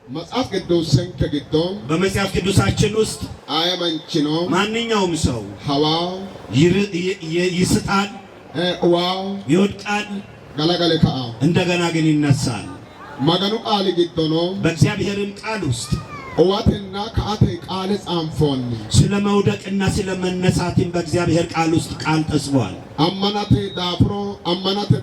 መጽሐፍ ቅዱስን ከግዶም በመጽሐፍ ቅዱሳችን ውስጥ አያመንችኖ ማንኛውም ሰው ሐዋው ይስታል፣ ዋው ይወድቃል፣ ገለገለ ከአው እንደገና ግን ይነሳል። መገኑ ቃል ግዶኖ በእግዚአብሔርም ቃል ውስጥ ዋትና ከአቴ ቃል ጻንፎን ስለ መውደቅና ስለ መነሳትም በእግዚአብሔር ቃል ውስጥ ቃል ተጽፏል። አማናቴ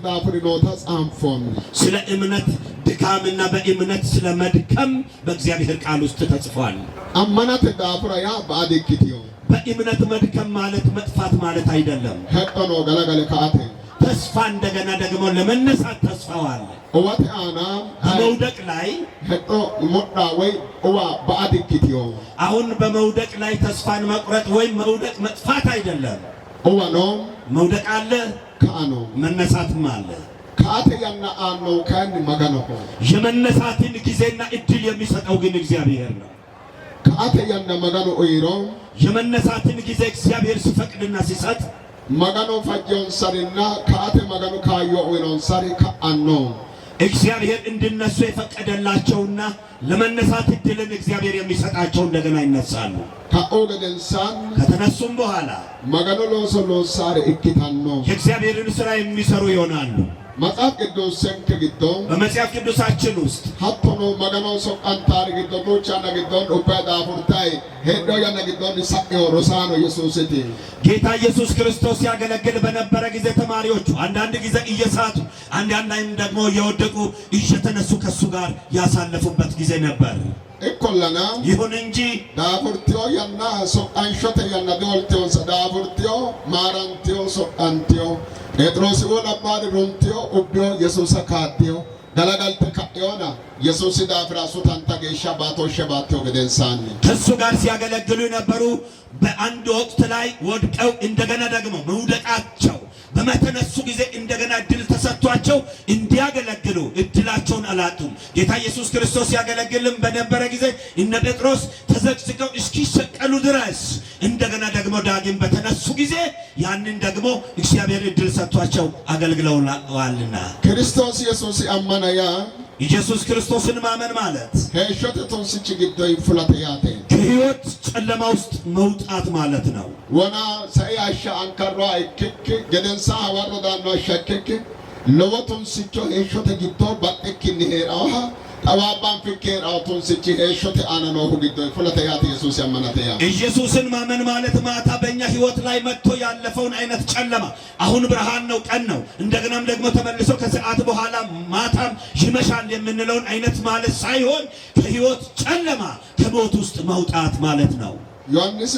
ዳፍሪኖታ ጻንፎን ስለ እምነት ድካምና በእምነት ስለ መድከም በእግዚአብሔር ቃል ውስጥ ተጽፏል። አማናቴ ዳፍራ ያ ባዲክቲዮ በእምነት መድከም ማለት መጥፋት ማለት አይደለም። ሄጦኖ ገለገለ ከአቴ ተስፋ እንደገና ደግሞ ለመነሳት ተስፋዋል። ወት አና በመውደቅ ላይ ሄጦ ሞዳ ወይ ኦዋ ባዲክቲዮ አሁን በመውደቅ ላይ ተስፋን መቁረጥ ወይ መውደቅ መጥፋት አይደለም። ኦዋ ነው መውደቅ አለ፣ ካኖ መነሳትም አለ። ከአቴ ያና አኖ ካን መገነሆ የመነሳትን ጊዜና እድል የሚሰጠው ግን እግዚአብሔር ነው። ከአቴ ያና መገኖ ኦይሮ የመነሳትን ጊዜ እግዚአብሔር ሲፈቅድና ሲሰጥ መገኖ ፈጆን ሰሪና ከአቴ መገኖ ካዮ ኦይሮን ሰሪ ከአኖ እግዚአብሔር እንድነሱ የፈቀደላቸውና ለመነሳት እድልን እግዚአብሔር የሚሰጣቸው እንደገና ይነሳሉ። ከኦገደንሳን ከተነሱም በኋላ መገኖ ሎሳሪ እክታኖ የእግዚአብሔርን ሥራ የሚሰሩ ይሆናሉ። መጽሐፍ ቅዱስን ከግዶም በመጽሐፍ ቅዱሳችን ውስጥ ሀቶኖ መገኖ ሶቃንታሪ ግዶን ዶቻና ግዶን ኡባዳ ፉርታይ ሄዶ ያና ግዶን ሳኤ ሮሳኖ ኢየሱስቲ ጌታ ኢየሱስ ክርስቶስ ያገለግል በነበረ ጊዜ ተማሪዎቹ አንዳንድ ጊዜ እየሳቱ አንዳንድ ደግሞ እየወደቁ እየተነሱ ከሱ ጋር ያሳለፉበት ጊዜ ነበር። እኮለና ይሁን እንጂ ዳፉርቲዮ ያና ሶቃንሾተ ያና ዶልቲዮ ዳፉርቲዮ ማራንቲዮ ሶቃንቲዮ ጴጥሮስ ወለባድ ሮንቲዮ ኡቢዮ ኢየሱስ ካቲዮ ገለገልተ ካዮና ኢየሱስ ዳፍራሱ ታንታ ገሻ ባቶሸ ባቲዮ ገደንሳኒ ከሱ ጋር ሲያገለግሉ የነበሩ በአንድ ወቅት ላይ ወድቀው እንደገና ደግሞ መውደቃቸው በመተነሱ ጊዜ እንደገና እድል ተሰጥቷቸው እንዲያገለግሉ እድላቸውን አላጡም። ጌታ ኢየሱስ ክርስቶስ ያገለግልም በነበረ ጊዜ እነ ጴጥሮስ ተዘቅዝቀው እስኪሰቀሉ ድረስ እንደገና ደግሞ ዳግም በተነሱ ጊዜ ያንን ደግሞ እግዚአብሔር እድል ሰጥቷቸው አገልግለዋልና ክርስቶስ ኢየሱስ አማናያ ኢየሱስ ክርስቶስን ማመን ማለት ከሾተ ቶንስች ግዶይ ፍላተያቴ ከሕይወት ጨለማ ውስጥ መውጣት ማለት ነው። ወና ሰያሻ አንከሯ እክክ ገደንሳ ወረዳና ሸክክ ለወቱን ሲቾ ሄሾተ ግዶ ባጥክኒ ሄራው ጠባባን ፍኬር አውቶን ሲቺ ሄሾተ አነኖ ግዶ ፍላተያቴ ኢየሱስ ያመናተያ ኢየሱስን ማመን ማለት ማታ በእኛ ሕይወት ላይ መጥቶ ያለፈውን አይነት ጨለማ አሁን ብርሃን ነው፣ ቀን ነው፣ እንደገናም ደግሞ ተመልሶ ከሰዓት በኋላ ማታም ይመሻል የምንለውን አይነት ማለት ሳይሆን ከሕይወት ጨለማ ከሞት ውስጥ መውጣት ማለት ነው። ዮሐንስ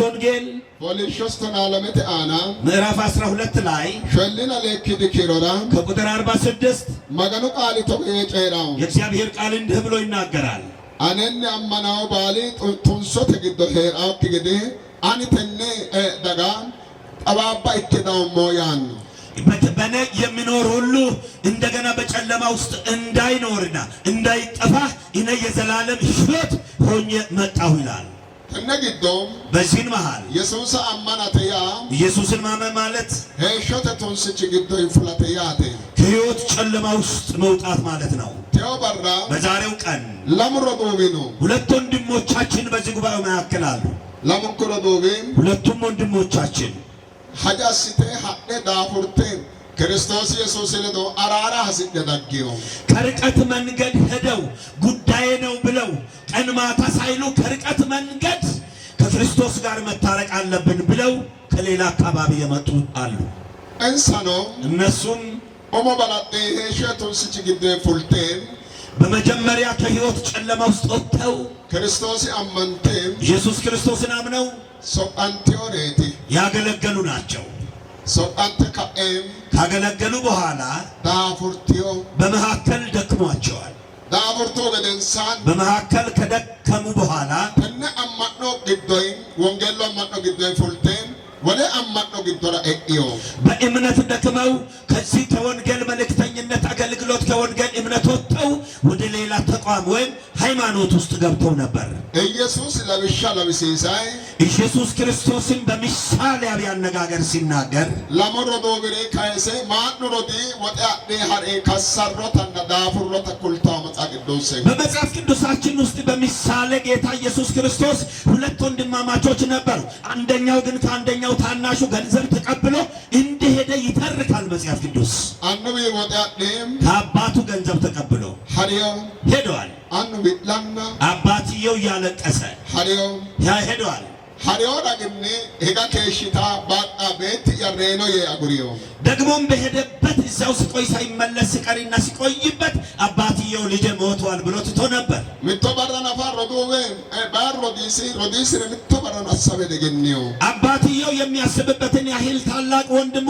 ወንጌል ፖሊሾስተና ለመተ አና ምዕራፍ 12 ላይ ሸልና ለክድ ኪሮራ ከቁጥር 46 መገኑ ቃሊቶ የጨራው የእግዚአብሔር ቃል እንዲህ ብሎ ይናገራል። አነን አማናው ባሊ ቱንሶተ ግዶ ሄራው ትግዲ አንተነ ደጋ ጠባባ ይከዳው ሞያን በነ የሚኖር ሁሉ እንደገና በጨለማ ውስጥ እንዳይኖርና እንዳይጠፋ እኔ የዘላለም ሕይወት ሆኜ መጣሁ ይላል። ተነግዶም በዚህን መሃል ኢየሱስ አማናተያ ኢየሱስን ማመን ማለት ሄሾተ ቶንስች ግዶ ይፍላተያቴ ከሕይወት ጨለማ ውስጥ መውጣት ማለት ነው። ቴዎበራ በዛሬው ቀን ለምሮዶቢኖ ሁለት ወንድሞቻችን በዚህ ጉባኤ መካከል አሉ። ለምንኩሮዶቢን ሁለቱም ወንድሞቻችን ሀጃስቴ ሀደ ዳፉርቴ ክርስቶስ ኢየሱስ ለዶ አራራ ሀስደ ዳጊዮ ከርቀት መንገድ ሄደው ጉዳይ ነው ብለው ቀን ማታ ሳይሉ ከርቀት መንገድ ከክርስቶስ ጋር መታረቅ አለብን ብለው ከሌላ አካባቢ የመጡ አሉ። እንሰኖ እነሱም ኦሞ ባላጤ ሄሸቱን ሲችግደ ፉልቴን በመጀመሪያ ከሕይወት ጨለማ ውስጥ ወጥተው ክርስቶስ አመንቴም ኢየሱስ ክርስቶስን አምነው ሶአንቴዮሬቲ ያገለገሉ ናቸው። ሶአንተ ካኤም ካገለገሉ በኋላ ዳፉርቲዮ በመካከል ደክሟቸዋል። ዳፉርቶ ገደንሳን በመካከል ከደከሙ በኋላ ተነ አማኖ ግዶይ ወንጌሎ አማኖ ግዶይ ፉልቴን ወለ አማኖ ግዶራ ኤዮ በእምነት ደክመው ከዚህ ከወንጌል መልእክተኝነት አገልግሎት ከወንጌል እምነት ወጥተው ወደ ሌላ ተቋም ወይም ሃይማኖት ውስጥ ገብተው ነበር። ኢየሱስ ለብሻ ለብሲሳይ ኢየሱስ ክርስቶስን በምሳሌያዊ አነጋገር ሲናገር ለሞሮዶ ብሬ ካይሴ ማኑሮዲ ወጣዴ ሀሬ ከሰሮተና ዳፍሮተ ኩልታው መጽሐፍ ቅዱስ በመጽሐፍ ቅዱሳችን ውስጥ በምሳሌ ጌታ ኢየሱስ ክርስቶስ ሁለት ወንድማማቾች ነበሩ። አንደኛው ግን ከአንደኛው ታናሹ ገንዘብ ተቀብሎ እንደሄደ ይተርካል መጽሐፍ ቅዱስ። አንዱ ወጣዴም ከአባቱ ገንዘብ ተቀብሎ ሀሪዮ ሄደዋል። አንዱ ቢላና አባትየው እያለቀሰ ሀሪዮ ሄደዋል። ሀሪዮ ዳግኔ ሄጋ ከሽታ ባጣ ቤት ያሬኖ የአጉሪዮ ደግሞም በሄደበት እዛው ሲቆይ ሳይመለስ ሲቀርና ሲቆይበት አባትየው ልጄ ሞቷል ብሎ ትቶ ነበር። ምቶ ባራና ፋሮዶዌ ባር ሮዲሲ ምቶ ባራና አሳበ ደገኒዮ አባትየው የሚያስብበትን ያህል ታላቅ ወንድሙ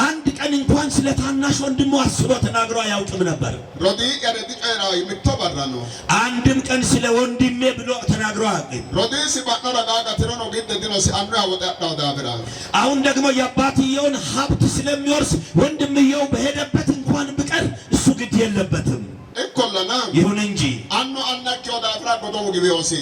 አንድ ቀን እንኳን ስለ ታናሽ ወንድሙ አስቦ ተናግሮ አያውቅም ነበር። ሮዲ ያረዲ ቀራይ ምቶ ባራኖ አንድም ቀን ስለ ወንድሜ ብሎ ተናግሮ አያውቅም። ሮዲሲ ባራና ጋጋ ትሮኖ ግደዲኖሲ አንዱ ያወጣው ዳብራ አሁን ደግሞ የአባትየውን ሀብት ስለሚወርስ ወንድምየው በሄደበት እንኳን ብቀር እሱ ግድ የለበትም። እኮለና ይሁን እንጂ አኑ አናቸው ዳብራ ጎዶው ግቢዮሲ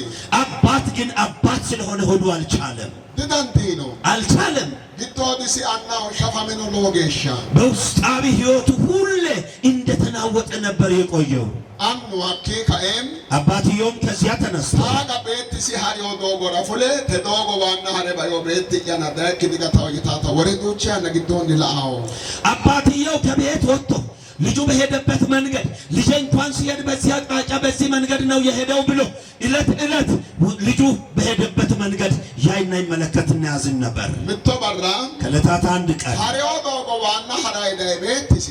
አባት ግን አባት ስለሆነ ሆዱ አልቻለም። ድዳንቲኖ አልቻለም። ግቶዲሲ አናው ሸፋመኖ ሎጌሻ በውስጣዊ ህይወቱ ሁሌ እንደተናወጠ ነበር የቆየው። አኑ አኪ ካኤም አባትየውም ከዚያ ተነስቶ ታጋ ቤት ሲሃሪዮ ዶጎራ ፉሌ ተዶጎ ዋና ሀሬ ባዮ ቤት ያና ዳክ ዲጋታው ይታታ ወሬዶች ያና ግዶን ላአው አባትየው ከቤት ወጥቶ ልጁ በሄደበት መንገድ ልጄ እንኳን ሲሄድ በዚህ አቅጣጫ በዚህ መንገድ ነው የሄደው ብሎ እለት ልጁ በሄደበት መንገድ ያይና ይመለከትና ያዝን ነበር። ምትበራ ከዕለታት አንድ ቀን ሀሪዮ ዶጎ ዋና ሀራይ ዳይ ቤት ሲ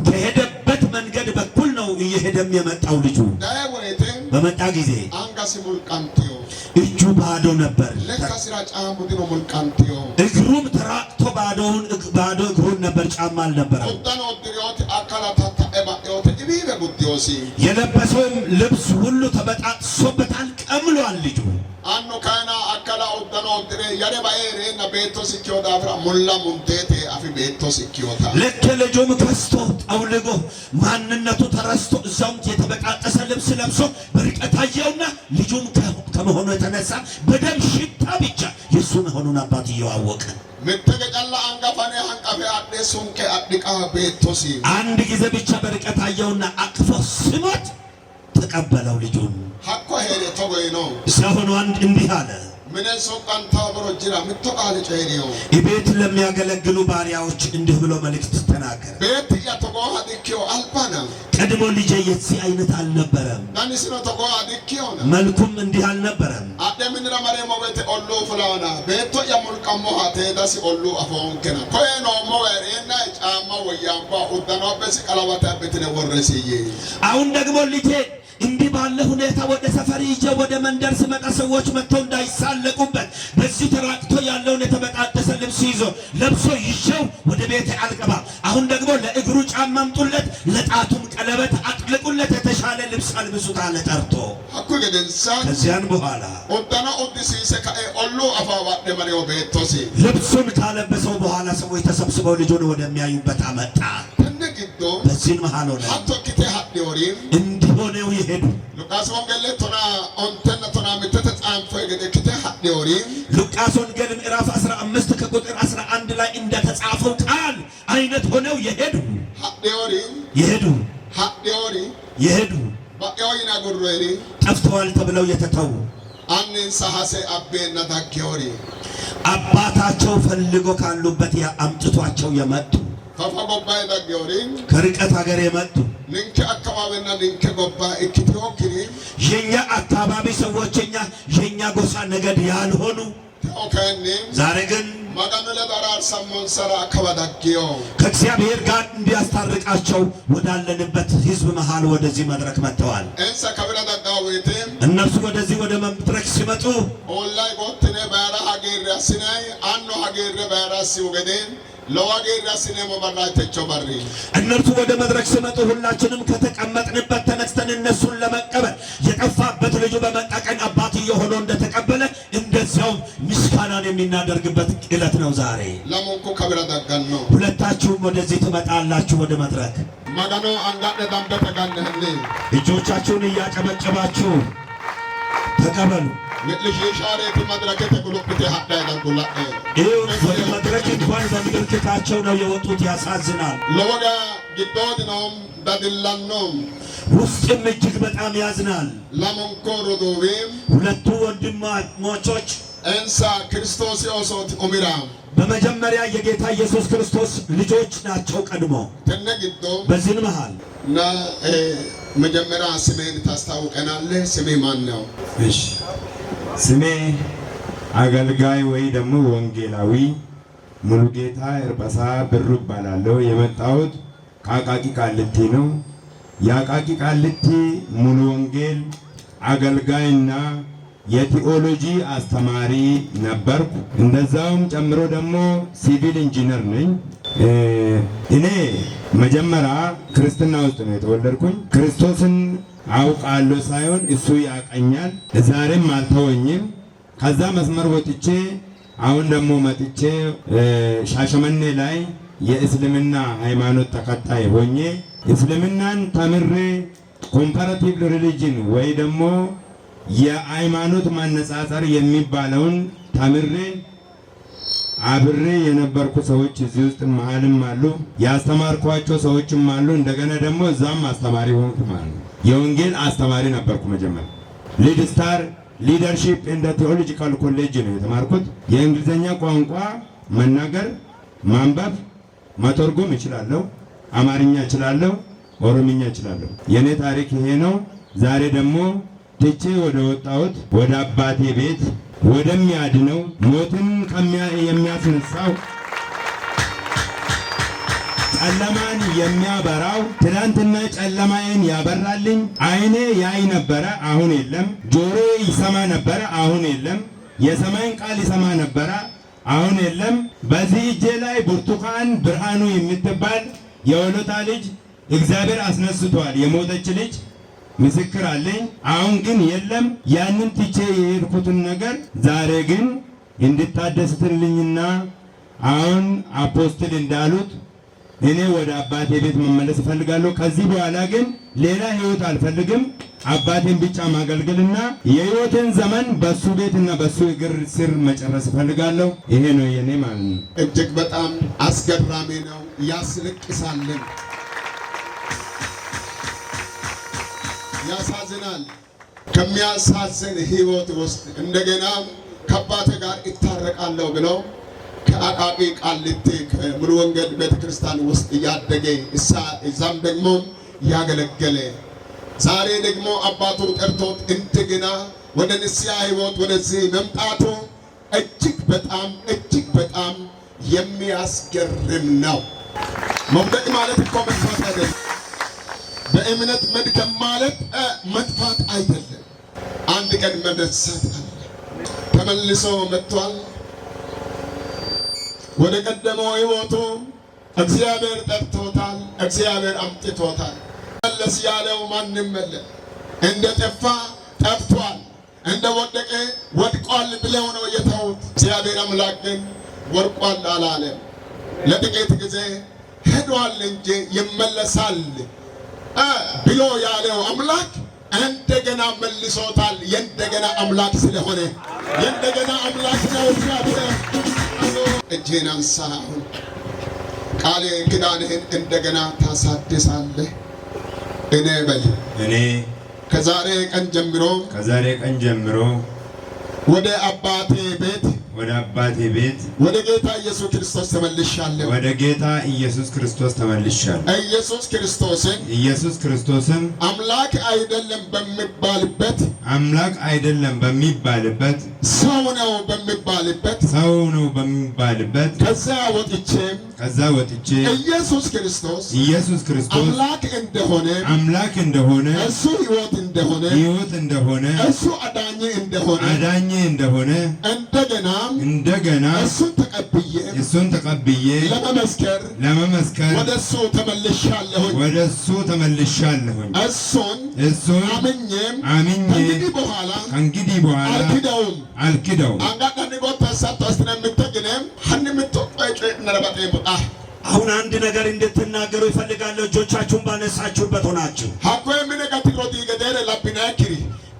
ከሄደበት መንገድ በኩል ነው እየሄደም የመጣው። ልጁ በመጣ ጊዜ አንጋሲ ሙልቃንቲዮ እጁ ባዶ ነበር። ለካስራ ጫሙ ዲኖ ሙልቃንቲዮ እግሩም ተራቅቶ ባዶ እግሩን ነበር፣ ጫማ አልነበረም። ወጣኖ ድሪዮት አካላታታ ኤባዮት ዲቢበ ጉዲዮሲ የለበሰውም ልብስ ሁሉ ተበጣጥሶበታል፣ ቀምሏል። ልጁ አኑ ካና አካላ ወጣኖ ድሬ ያሬ ባኤሬ ና ቤቶ ሲኪዮ ዳፍራ ሙላ ሙንቴቴ አፊ ቤቶ ሲኪዮታ ልክ ልጁም ከስቶ ጠውልጎ ማንነቱ ተረስቶ እዛውም የተበጣጠሰ ልብስ ለብሶ በርቀት አየውና ልጁም ከመሆኑ የተነሳ በደም ሽታ ብቻ የሱ መሆኑን አባትየው አወቀ። ምትገጫላ አንጋፋኔ አንቃፌ አዴሱን ከአዲቃ ቤቶሲ አንድ ጊዜ ብቻ በርቀት አየውና አቅፎ ስሞት ተቀበለው ልጁን። ሐቆ ሄደ ተጎይ ነው ሰሆኑ አንድ እንዲህ አለ ምን ሶቃንታ በሮጅራ ምትቃለ ጨሪዮ ቤት ለሚያገለግሉ ባሪያዎች እንዲህ ብሎ መልእክት ተናገረ። ቤት ያተጎ አዲኪዮ አልባና ቀድሞ ልጄ የዚህ አይነት አልነበረም። ዳንስኖ ተጎ አዲኪዮ መልኩም እንዲህ አልነበረም። አደምን ረማሬ ሞቤት ኦሉ ፍላውና ቤቶ የሙልቀሞ ሀቴ ዳሲ ኦሉ አፎንከና ኮይኖ ሞወሬና ጫማ ወያምባ ኡዳኖ በሲ ቀለዋታ ቤትነ ወረሲዬ አሁን ደግሞ ልጄ እንዲህ ባለ ሁኔታ ወደ ሰፈር ይዤ ወደ መንደር ስመጣ ሰዎች መጥተው እንዳይሳለቁበት በዚህ ተራቅቶ ያለውን የተበጣጠሰ ልብስ ይዞ ለብሶ ይዤው ወደ ቤቴ አልገባም። አሁን ደግሞ ለእግሩ ጫማ አምጡለት፣ ለጣቱም ቀለበት አጥልቁለት፣ የተሻለ ልብስ አልብሱት አለ ጠርቶ። ከዚያን በኋላ ልብሱን ካለበሰው በኋላ ሰዎች ተሰብስበው ልጁን ወደሚያዩበት አመጣ። በዚህ መሃል ሆነ እንዲሆነው ይሄዱ። ሉቃስ ወንጌል ምዕራፍ 15 ከቁጥር 11 ላይ እንደተጻፈው ቃል አይነት ሆነው የሄዱ ጠፍተዋል ተብለው የተተዉ አባታቸው ፈልጎ ካሉበት አምጥቷቸው የመጡ ከርቀት ሀገር የመጡ የኛ አካባቢ ሰዎች የኛ ጎሳ ነገድ ያልሆኑ ዛሬ ግን ከእግዚአብሔር ጋር እንዲያስታርቃቸው ወዳለንበት ሕዝብ መሃል ወደዚህ መድረክ መጥተዋል። እነርሱ ወደዚህ ወደ መድረክ ሲመጡ እነርሱ ወደ መድረክ ሲመጡ ሁላችንም ከተቀመጥንበት ተነስተን እነሱን ለመቀበል የጠፋበት ልጁ በመጣ ቀን አባትየው ሆኖ እንደተቀበለ እንደዚያው ምስጋናን የሚናደርግበት ዕለት ነው ዛሬ። ሁለታችሁም ወደዚህ ትመጣላችሁ ወደ መድረክ። መገኖ አንጋደ ዳምበተ ጋነህኒ እጆቻችሁን እያጨበጨባችሁ ተቀበሉ። ለሽሻሬት መድረከተ ጉልብቴ ሀዳ ያደርጉላ ወደ መድረክ እንኳን በምልክታቸው ነው የወጡት። ያሳዝናል። ለወጋ ግዶድ ነው ዳድላኖም ውስጥም እጅግ በጣም ያዝናል። ለሞንኮሮ ዶቤም ሁለቱ ወንድማማቾች እንሳ ክርስቶስ ዮሶት ኡሚራ በመጀመሪያ የጌታ ኢየሱስ ክርስቶስ ልጆች ናቸው። ቀድሞ ተነግዶ በዚህ መሃል እና መጀመሪያ ስሜን ታስታውቀናለህ? ስሜ ማን ነው? እሺ ስሜ አገልጋይ ወይ ደግሞ ወንጌላዊ ሙሉጌታ እርጳሳ ብሩ እባላለሁ። የመጣሁት ከአቃቂ ቃልቲ ነው። የአቃቂ ቃልቲ ሙሉ ወንጌል አገልጋይና የቲኦሎጂ አስተማሪ ነበርኩ። እንደዛውም ጨምሮ ደግሞ ሲቪል ኢንጂነር ነኝ። እኔ መጀመሪያ ክርስትና ውስጥ ነው የተወለድኩኝ። ክርስቶስን አውቃለሁ ሳይሆን እሱ ያቀኛል። ዛሬም አልተወኝም። ከዛ መስመር ወጥቼ አሁን ደግሞ መጥቼ ሻሸመኔ ላይ የእስልምና ሃይማኖት ተከታይ ሆኜ እስልምናን ተምሬ ኮምፓራቲቭ ሪሊጅን ወይ ደግሞ የሃይማኖት ማነጻጸር የሚባለውን ተምሬ አብሬ የነበርኩ ሰዎች እዚህ ውስጥ መሃልም አሉ። ያስተማርኳቸው ሰዎችም አሉ። እንደገና ደግሞ እዛም አስተማሪ ሆንኩ ማለት ነው። የወንጌል አስተማሪ ነበርኩ። መጀመሪያ ሊድ ስታር ሊደርሺፕ እንደ ቴዎሎጂካል ኮሌጅ ነው የተማርኩት። የእንግሊዝኛ ቋንቋ መናገር፣ ማንበብ፣ መተርጎም እችላለሁ። አማርኛ እችላለሁ፣ ኦሮምኛ እችላለሁ። የኔ ታሪክ ይሄ ነው። ዛሬ ደግሞ ትቼ ወደ ወጣሁት ወደ አባቴ ቤት ወደሚያድነው ሞትን የሚያስነሳው ጨለማን የሚያበራው ትናንትና ጨለማዬን ያበራልኝ ዓይኔ ያይ ነበረ፣ አሁን የለም። ጆሮዬ ይሰማ ነበረ፣ አሁን የለም። የሰማይን ቃል ይሰማ ነበረ፣ አሁን የለም። በዚህ እጄ ላይ ብርቱካን ብርሃኑ የምትባል የወሎታ ልጅ እግዚአብሔር አስነስቷል። የሞተች ልጅ ምስክር አለኝ። አሁን ግን የለም። ያንን ትቼ የሄድኩትን ነገር ዛሬ ግን እንድታደስትልኝና አሁን አፖስትል እንዳሉት እኔ ወደ አባቴ ቤት መመለስ እፈልጋለሁ። ከዚህ በኋላ ግን ሌላ ህይወት አልፈልግም። አባቴን ብቻ ማገልገልና የህይወቴን ዘመን በሱ ቤትና በሱ እግር ስር መጨረስ እፈልጋለሁ። ይሄ ነው የኔ ማለት ነው። እጅግ በጣም አስገራሚ ነው። ያስለቅሳልን፣ ያሳዝናል። ከሚያሳዝን ህይወት ውስጥ እንደገና ከአባቴ ጋር እታረቃለሁ ብለው ከአቃቂ ቃልቲ ከሙሉ ወንጌል ቤተክርስቲያን ውስጥ ያደገ እዛም ደግሞ ያገለገለ ዛሬ ደግሞ አባቱ ጠርቶት እንደገና ወደ ንስሐ ህይወት ወደዚህ መምጣቱ እጅግ በጣም የሚያስገርም ነው። መውደቅ ማለት እኮ መጥፋት አይደለም። በእምነት መድከም ማለት መጥፋት አይደለም። አንድ ቀን መደሰት አለ። ተመልሶ መጥቷል ወደ ቀደመው ህይወቱ። እግዚአብሔር ጠርቶታል፣ እግዚአብሔር አምጥቶታል። መለስ ያለው ማንም የለም። እንደ ጠፋ ጠፍቷል፣ እንደ ወደቀ ወድቋል ብለው ነው የተውት። እግዚአብሔር አምላክ ግን ወድቋል አላለም። ለጥቂት ጊዜ ሄዷል እንጂ ይመለሳል ብሎ ያለው አምላክ እንደገና መልሶታል። የእንደገና አምላክ ስለሆነ የእንደገና አምላክ ነው እግዚአብሔር። እጅህን አንሳ፣ አሁን ቃል ኪዳንህን እንደገና ታሳድሳለህ። እኔ በል እኔ ከዛሬ ቀን ጀምሮ ወደ አባቴ ቤት ወደ ጌታ ኢየሱስ ክርስቶስ ተመልሻለሁ። ወደ ጌታ ኢየሱስ ክርስቶስ ተመልሻለሁ። ኢየሱስ ክርስቶስን አምላክ አይደለም በሚባልበት ሰው ነው በሚባልበት ከዛ ወጥቼ ኢየሱስ ክርስቶስ አምላክ እንደሆነ እሱ ሕይወት እንደሆነ እሱ አዳኝ እንደሆነ እንደገና እሱን ተቀብዬ ለመመስከር ወደሱ ተመልሻለሁኝ። እሱን አምኜ ከእንግዲህ በኋላ አልክደውም። አሁን አንድ ነገር እንድትናገሩ ይፈልጋለሁ። እጆቻችሁን ባነሳችሁበት ሆናችሁ ሀኮ የሚነጋትሮት ገደረ ላቢናኪሪ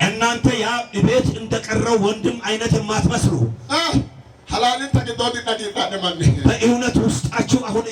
እናንተ ያ ቤት እንደቀረው ወንድም አይነት የማትመስሉ ሐላልን ተገዶድ ነዲና ደማን በእውነት ውስጣችሁ አሁን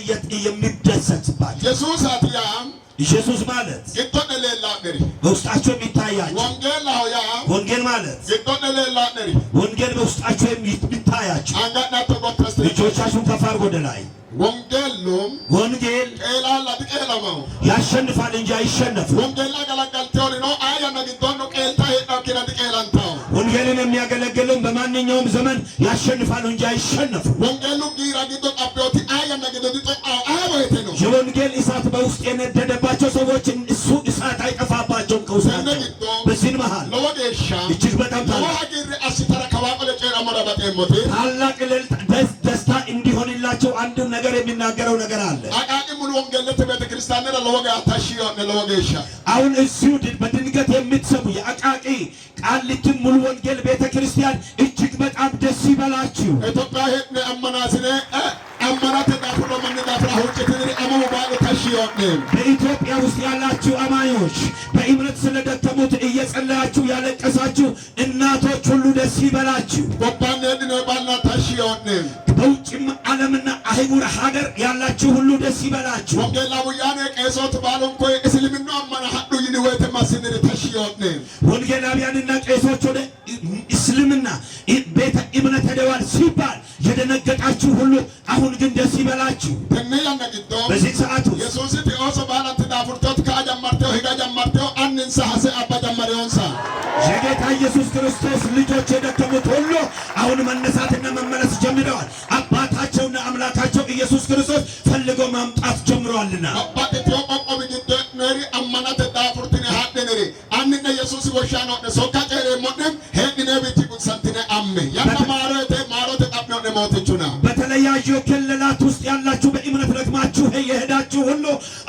የሚደሰትባችሁ ኢየሱስ አትያም ኢየሱስ ማለት ግቶነ ሌላ ነሪ በውስጣችሁ የሚታያችሁ ወንጌል አውያ ወንጌል ማለት ግቶነ ሌላ ነሪ ወንጌል በውስጣችሁ የሚታያችሁ አንጋና ተቆጥተስ እጆቻችሁን ከፍ አድርጉ ወደ ላይ ወንጌሉም ወንጌል ቄላላ ተቄላማው ያሸንፋል እንጂ አይሸነፍም። ወንጌል አገለገልተው ነው አያ ነግቶን ነው ቄልታ ሄዳኪና ተቄላንታው ወንጌልን የሚያገለግልን በማንኛውም ዘመን ያሸንፋል እንጂ አይሸነፍም። ወንጌሉ ጊራጊቶ ቀበውቲ አያ ነግቶት አወይተ ነው የወንጌል እሳት በውስጥ የነደደባቸው ሰዎች እሱ እሳት አይጠፋባቸውም ከውስጣቸው። በዚህ መሃል ለወጌሻ እጅግ በጣም ታላቅ አሲተራ ከባቆለ ጨራ መራባቴ ሞቴ ታላቅ ደስታ እንዲሆንላቸው አንድ ነገር የሚናገረው ነገር አለ። አቃቂ ሙሉ ወንጌል ለቤተ ክርስቲያን ለወጋ ታሽዮ ለወጌሻ አሁን እዚሁ በድንገት የምትሰሙ የአቃቂ ቃሊቲ ሙሉ ወንጌል ቤተ ክርስቲያን እጅግ በጣም ደስ ይበላችሁ። ኢትዮጵያ ሄድነ አመናስነ አመናተ ዳፍሮ መንዳፍራ ሁጭትሪ አመሙ ባለ ታሽዮ በኢትዮጵያ ውስጥ ያላችሁ አማኞች በእምነት ስለደከሙት እየጸለያችሁ ያለቀሳችሁ እናቶች ሁሉ ደስ ይበላችሁ። ወባነ ሄድነ ባልና ታሽዮ በውጭም ዓለምና አህጉር ሀገር ያላችሁ ሁሉ ደስ ይበላችሁ። ወንጌላውያን ቄሶት ባሉን ኮይ እስልምና አማና ሀዱ ይንወተ ማስነር ታሽዮት ወንጌላውያንና ቄሶች ወደ እስልምና ቤተ እምነት ሄደዋል ሲባል የደነገጣችሁ ሁሉ አሁን ግን ደስ ይበላችሁ። ተነያነግዶ በዚህ ሰዓት ኢየሱስ ተኦሶ ባላት ዳፍርቶት ካጀመርተው ሂጋ ጀመርተው አንንሳ ሐሰ አባ ጀመረውንሳ የጌታ ኢየሱስ ክርስቶስ ልጆች የደከሙት ሁሉ አሁን መነሳትና መመለስ ጀምረዋል። አባታቸውና አምላካቸው ኢየሱስ ክርስቶስ ፈልገው ማምጣት ጀምረዋልና አባቴው ቆቆም ግደ ነሪ አማናተ ዳፍርትን ሀደነሪ አንነ ኢየሱስ ወሻኖ ሶካቴሬ ሞደም ሄድነ ቤቲ ቁሰንትነ አሜ ያማሮተ ማሮተ ቀብነው ደሞተቹና በተለያዩ ክልላት ውስጥ ያላችሁ በእምነት ደግማችሁ የሄዳችሁ ሁሉ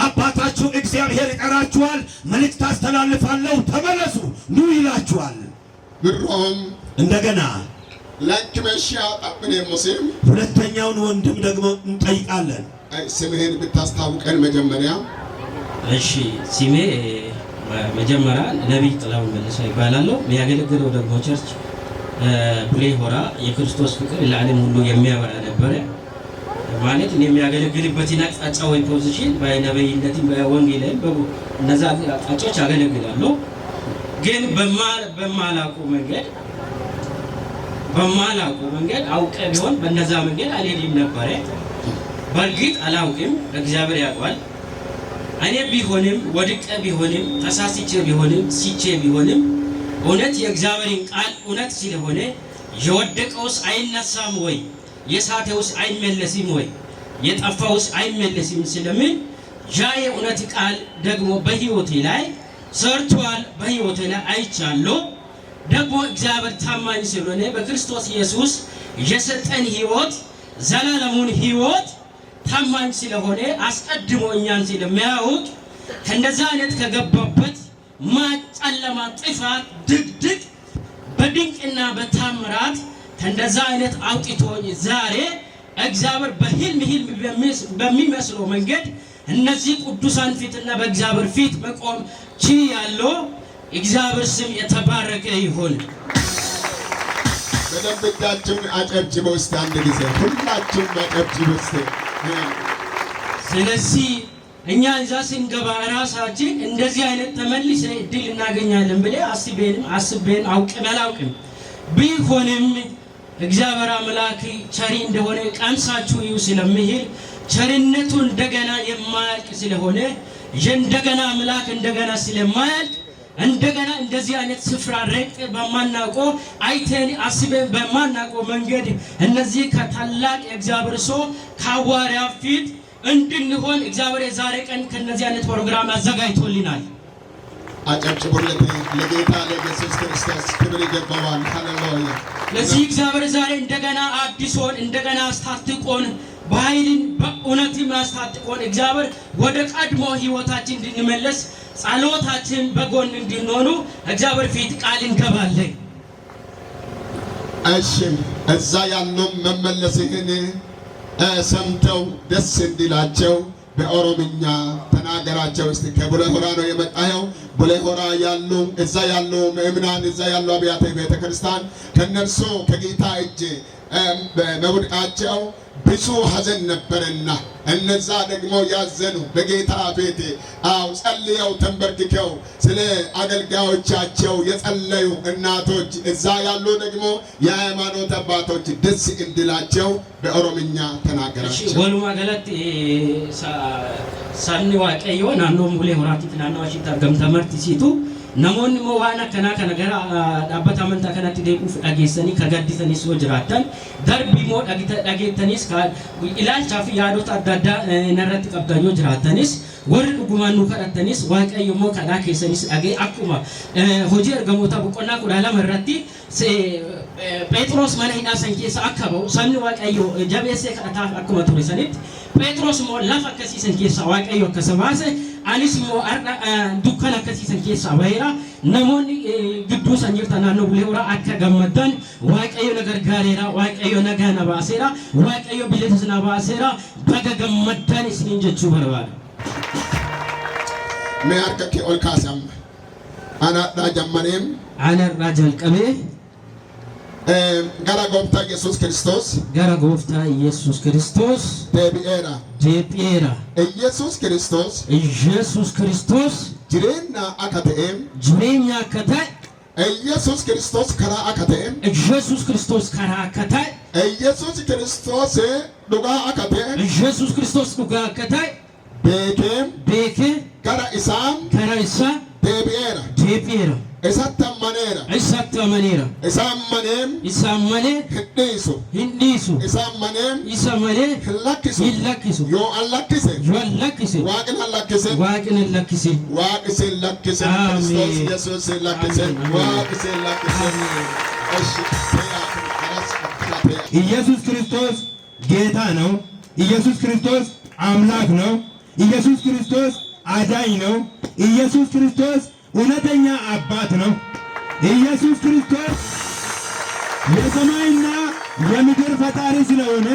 አባታችሁ እግዚአብሔር ይጠራችኋል። መልእክት አስተላልፋለሁ፣ ተመለሱ ኑ ይላችኋል። ብሮም እንደገና ላንቺ መሽያ ጠብኔ ሙስሊም ሁለተኛውን ወንድም ደግሞ እንጠይቃለን። ስምህን ብታስታውቀን መጀመሪያ። እሺ ስሜ መጀመሪያ ነብይ ጥላሁን መልሶ ይባላለሁ። የሚያገለግለው ደግሞ ቸርች ቡሌ ሆራ የክርስቶስ ፍቅር ለዓለም ሁሉ የሚያበራ ነበረ። ማለት እኔ የሚያገለግልበትን አቅጣጫ ወይ ፖዚሽን በነብይነትም በወንጌልም እነዛ አቅጣጫዎች አገለግላለሁ። ግን በማላውቁ መንገድ አውቀ ቢሆን በእነዛ መንገድ አልሄድም ነበረ። በእርግጥ አላውቅም፣ እግዚአብሔር ያውቃል። እኔ ቢሆንም ወድቀ ቢሆንም ተሳስቼ ቢሆንም ሲቼ ቢሆንም እውነት የእግዚአብሔርን ቃል እውነት ስለሆነ የወደቀውስ አይነሳም ወይ? የሳተውስ አይመለስም ወይ? የጠፋውስ አይመለስም ስለምን ያ የእውነት ቃል ደግሞ በሕይወቴ ላይ ሰርቷል፣ በሕይወቴ ላይ አይቻለሁ። ደግሞ እግዚአብሔር ታማኝ ስለሆነ በክርስቶስ ኢየሱስ የሰጠን ሕይወት ዘላለሙን ሕይወት ታማኝ ስለሆነ አስቀድሞ እኛን ስለሚያውቅ ከእንደዛ አይነት ከገባበት ጨለማ ጥፋት ድቅድቅ በድንቅና በታምራት ከእንደዛ አይነት አውጥቶኝ ዛሬ እግዚአብሔር በህልም በሚመስለው መንገድ እነዚህ ቅዱሳን ፊትና በእግዚአብሔር ፊት መቆም ችያለሁ። እግዚአብሔር ስም የተባረከ ይሁን። በደንብ እጃችሁን አጨብጭቡ እስቲ አንድ ጊዜ ሁላችሁም አጨብጭቡ እስቲ። ስለዚህ እኛ እዛ ስንገባ ራሳችን እንደዚህ አይነት ተመልሰ እድል እናገኛለን ብለን አስቤን አላውቅም። ቢሆንም እግዚአብሔር አምላክ ቸሪ እንደሆነ ቀምሳችሁ ይው ስለሚል ቸርነቱ እንደገና የማያልቅ ስለሆነ እንደገና አምላክ እንደገና ስለማያልቅ እንደገና እንደዚህ አይነት ስፍራ ረቅ በማናውቀው አይተን አስበን በማናውቀው መንገድ እነዚህ ከታላቅ የእግዚአብሔር ሰው ከሐዋርያ ፊት እንድንሆን እግዚአብሔር የዛሬ ቀን ከነዚህ አይነት ፕሮግራም አዘጋጅቶልናል። አጨብጭቡለት ለጌታ ለኢየሱስ ክርስቶስ ክብር ይገባዋል። ሃሌሉያ። ለዚህ እግዚአብሔር ዛሬ እንደገና አዲሶን እንደገና አስታጥቆን በኃይልን በእውነትም አስታጥቆን እግዚአብሔር ወደ ቀድሞ ህይወታችን እንድንመለስ ጸሎታችን በጎን እንድንሆኑ እግዚአብሔር ፊት ቃል እንገባለን። እሺ እዛ ያለው መመለስህን ሰምተው ደስ እንዲላቸው በኦሮምኛ ተናገራቸው። እስቲ ከቡሌ ሆራ ነው የመጣኸው። ቡሌ ሆራ ያሉ እዛ ያሉ ምእምናን እዛ ያሉ አብያተ ቤተክርስቲያን ከነርሱ ከጌታ እጅ በመውደቃቸው ብዙ ሐዘን ነበርና እነዛ ደግሞ ያዘኑ በጌታ ቤት ጸልየው ተንበርክከው ስለ አገልጋዮቻቸው የጸለዩ እናቶች እዛ ያሉ ደግሞ የሃይማኖት አባቶች ደስ እንዲላቸው በኦሮምኛ ተናገራቸው። ወሉማ ገለት ሳኒ ዋቀዮ ናኖ ቡሌ ሆራቲ ናኖ አሽታ ገምተመርት ሲቱ namoonni immoo waan akkanaa kana gara dhaabbata amantaa kanatti deebi'uuf dhageessanii kagaddisanii soo jiraatan darbii immoo dhageettanis ilaalchaa fi yaadota adda addaa narratti qabdan yoo jiraatanis warri dhugumaan nu kadhattanis waaqayyo immoo kadhaa keessanis dhagee akkuma hojii ergamoota boqonnaa 12 irratti Phexros mana hidhaa san keessa akka ba'u sabni waaqayyo jabeessee kadhataaf akkuma ture sanitti Phexros immoo lafa akkasiisan keessa waaqayyo akkasa baase anis immoo dukkana akkasiisan keessa baheera namoonni gidduu san jirtan naannoo Bulee Horaa akka gammaddan waaqayyo na gargaareera waaqayyo nagaa na baaseera waaqayyo bilisa na baaseera baga gammaddan isiniin jechuu barbaada. Mee harka kee ol kaasam anaadhaa jammaneem anaadhaa jalqabee gara gooftaa Yesuus Kiristoos gara gooftaa Yesuus Kiristoos deebi'eera. Yesuus Kiristoos jireenya akka ta'eem Yesuus Kiristoos karaa akka ta'eem Yesuus Kiristoos karaa akka ta'e Yesuus Kiristoos dhugaa akka ta'eem Yesuus Kiristoos dhugaa akka ta'e beekee gara isaa deebi'eera. Isatti amaneera. Isaan malee hin dhiisu. Isaan malee hin lakkisu. Yoo an lakkise waaqni hin lakkise. Waaqni sin lakkise. Kiristoos Yesuus sin lakkise. Waaqni sin lakkise. ኢየሱስ ክርስቶስ ጌታ ነው። ኢየሱስ ክርስቶስ አምላክ ነው። ኢየሱስ ክርስቶስ አዳኝ ነው። ኢየሱስ ክርስቶስ እውነተኛ አባት ነው። ኢየሱስ ክርስቶስ የሰማይና የምድር ፈጣሪ ስለሆነ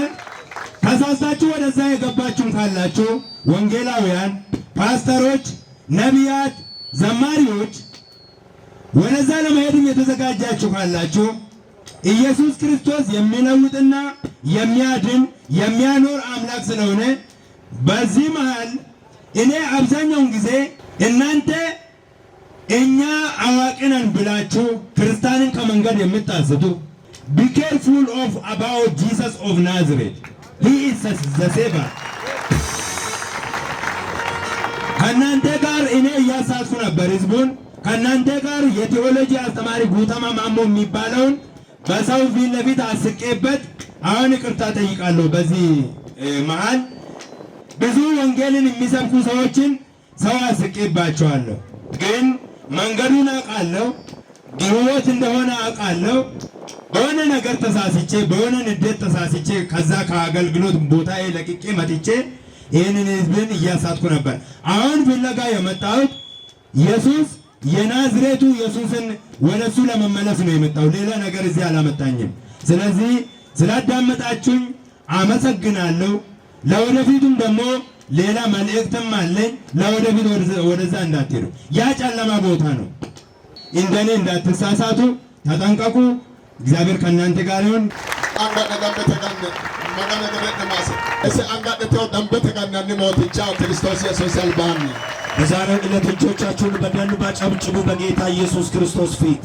ተሳስታችሁ ወደዛ የገባችሁ ካላችሁ ወንጌላውያን፣ ፓስተሮች፣ ነቢያት፣ ዘማሪዎች ወደዛ ለመሄድም የተዘጋጃችሁ ካላችሁ ኢየሱስ ክርስቶስ የሚለውጥና የሚያድን የሚያኖር አምላክ ስለሆነ በዚህ መሃል እኔ አብዛኛውን ጊዜ እናንተ እኛ አዋቂ ነን ብላችሁ ክርስቲያንን ከመንገድ የምታስቱ be careful of about Jesus of Nazareth. He is the savior. ከእናንተ ጋር እኔ እያሳትኩ ነበር ህዝቡን። ከእናንተ ጋር የቴዎሎጂ አስተማሪ ጉተማ ማሞ የሚባለውን በሰው ፊት ለፊት አስቄበት አሁን ይቅርታ ጠይቃለሁ። በዚህ መሃል ብዙ ወንጌልን የሚሰብኩ ሰዎችን ሰው አስቄባቸዋለሁ። ግን መንገዱን አውቃለሁ፣ ግሩዎት እንደሆነ አውቃለሁ። በሆነ ነገር ተሳስቼ በሆነ ንዴት ተሳስቼ ከዛ ከአገልግሎት ቦታዬ ለቅቄ መጥቼ ይህንን ህዝብን እያሳትኩ ነበር። አሁን ፍለጋ የመጣሁት ኢየሱስ የናዝሬቱ ኢየሱስን ወደሱ ለመመለስ ነው የመጣው። ሌላ ነገር እዚህ አላመጣኝም። ስለዚህ ስላዳመጣችሁኝ አመሰግናለሁ። ለወደፊቱም ደግሞ ሌላ መልእክትም አለኝ። ለወደፊት ወደዛ እንዳትሄዱ፣ ያ ጨለማ ቦታ ነው። እንደኔ እንዳትሳሳቱ ተጠንቀቁ። እግዚአብሔር ከእናንተ ጋር ይሁን። ክርስቶስ ኢየሱስ ያልባን በዛሬው ዕለት እጆቻችሁን በደንብ አጨብጭቡ በጌታ ኢየሱስ ክርስቶስ ፊት